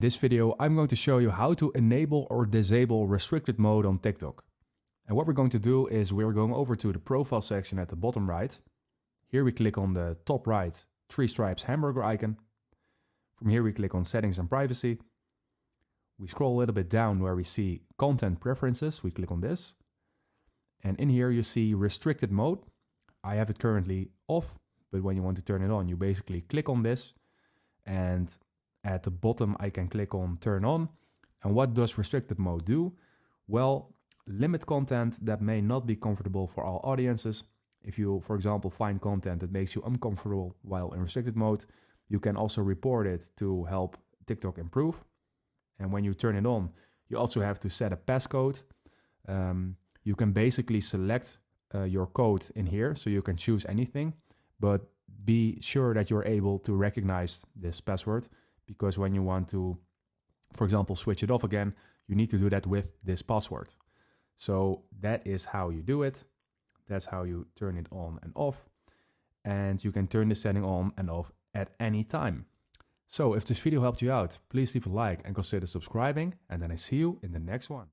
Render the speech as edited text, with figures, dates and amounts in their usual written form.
This video, I'm going to show you how to enable or disable restricted mode on TikTok. And what we're going to do is we're going over to the profile section at the bottom right. Here we click on the top right 3 stripes hamburger icon. From here we click on settings and privacy. We scroll a little bit down where we see content preferences. We click on this. And in here you see restricted mode. I have it currently off, but when you want to turn it on, you basically click on this, and at the bottom I can click on turn on. And what does restricted mode do? Well, limit content that may not be comfortable for all audiences. If you, for example, find content that makes you uncomfortable while in restricted mode, you can also report it to help TikTok improve. And when you turn it on, you also have to set a passcode. You can basically select your code in here, so you can choose anything, but be sure that you're able to recognize this password, because when you want to, for example, switch it off again, you need to do that with this password. So that is how you do it. That's how you turn it on and off. And you can turn this setting on and off at any time. So if this video helped you out, please leave a like and consider subscribing, and then I see you in the next one.